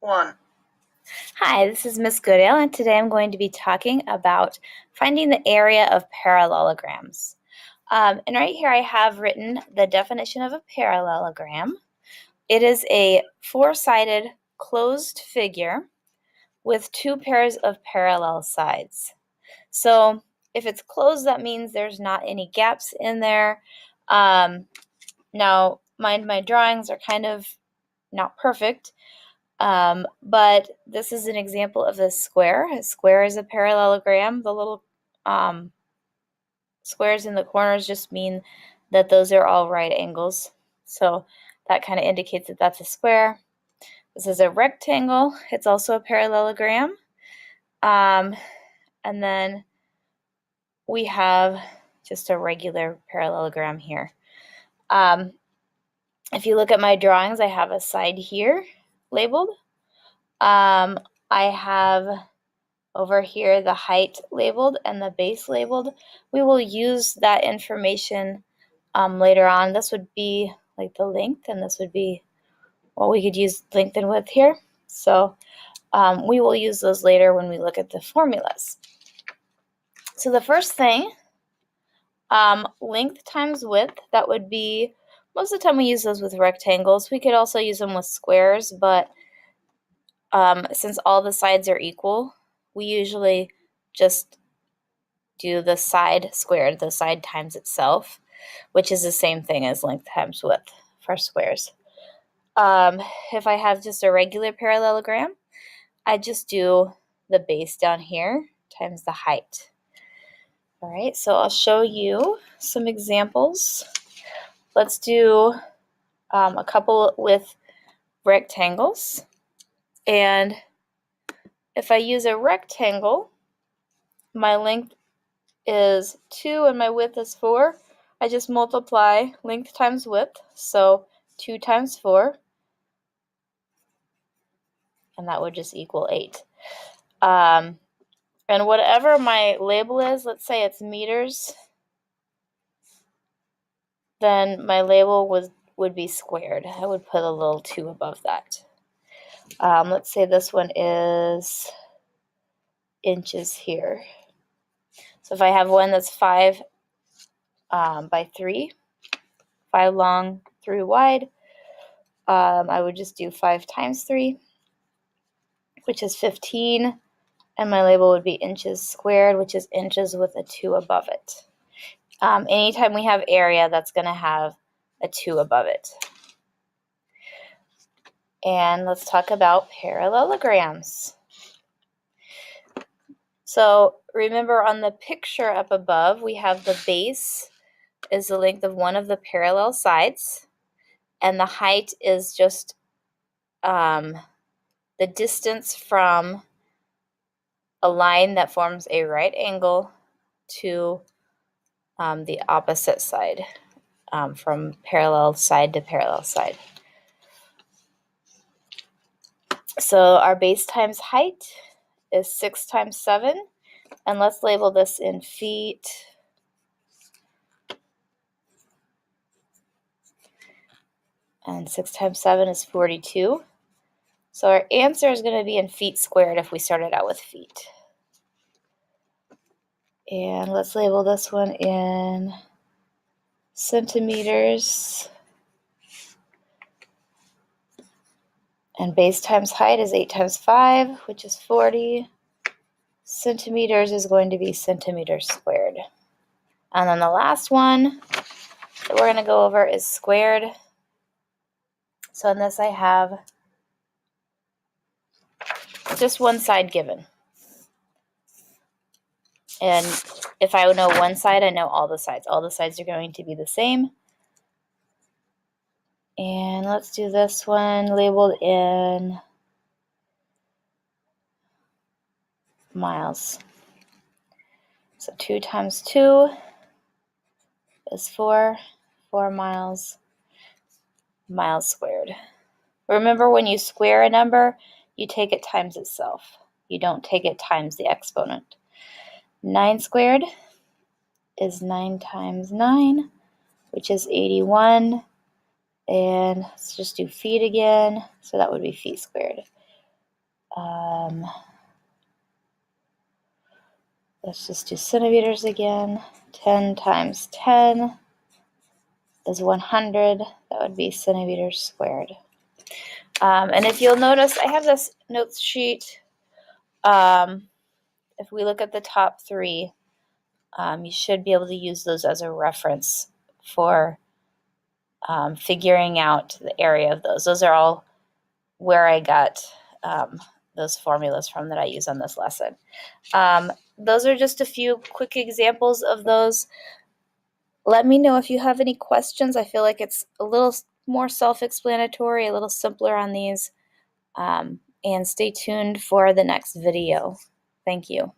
1. Hi, this is Miss Goodale, and today I'm going to be talking about finding the area of parallelograms. And right here I have written the definition of a parallelogram. It is a four-sided closed figure with two pairs of parallel sides. So if it's closed, that means there's not any gaps in there. Now, mind my drawings are kind of not perfect. But this is an example of a square. A square is a parallelogram. The little squares in the corners just mean that those are all right angles. So that kind of indicates that that's a square. This is a rectangle. It's also a parallelogram. And then we have just a regular parallelogram here. If you look at my drawings, I have a side here labeled. I have over here the height labeled and the base labeled. We will use that information later on. This would be like the length, and this would be, well, we could use length and width here. So we will use those later when we look at the formulas. So the first thing, length times width, that would be, most of the time we use those with rectangles. We could also use them with squares, but since all the sides are equal, we usually just do the side squared, the side times itself, which is the same thing as length times width for squares. If I have just a regular parallelogram, I just do the base down here times the height. All right, so I'll show you some examples. Let's do a couple with rectangles. And if I use a rectangle, my length is 2 and my width is 4. I just multiply length times width, so 2 times 4, and that would just equal 8. And whatever my label is, let's say it's meters, then my label would be squared. I would put a little 2 above that. Let's say this one is inches here. So if I have one that's 5 by 3, 5 long, 3 wide, I would just do 5 times 3, which is 15, and my label would be inches squared, which is inches with a 2 above it. Anytime we have area, that's going to have a 2 above it. And let's talk about parallelograms. So remember, on the picture up above, we have the base is the length of one of the parallel sides, and the height is just the distance from a line that forms a right angle to the opposite side, from parallel side to parallel side. So our base times height is 6 times 7, and let's label this in feet. And 6 times 7 is 42. So our answer is going to be in feet squared if we started out with feet. And let's label this one in centimeters. And base times height is 8 times 5, which is 40. Centimeters is going to be centimeters squared. And then the last one that we're going to go over is squared. So in this I have just one side given. And if I know one side, I know all the sides. All the sides are going to be the same. And let's do this one labeled in miles. So 2 times 2 is 4. 4 miles, miles squared. Remember, when you square a number, you take it times itself. You don't take it times the exponent. 9 squared is 9 times 9, which is 81. And let's just do feet again. So that would be feet squared. Let's just do centimeters again. 10 times 10 is 100. That would be centimeters squared. And if you'll notice, I have this notes sheet. If we look at the top three, you should be able to use those as a reference for figuring out the area of those. Those are all where I got those formulas from that I use on this lesson. Those are just a few quick examples of those. Let me know if you have any questions. I feel like it's a little more self-explanatory, a little simpler on these. And stay tuned for the next video. Thank you.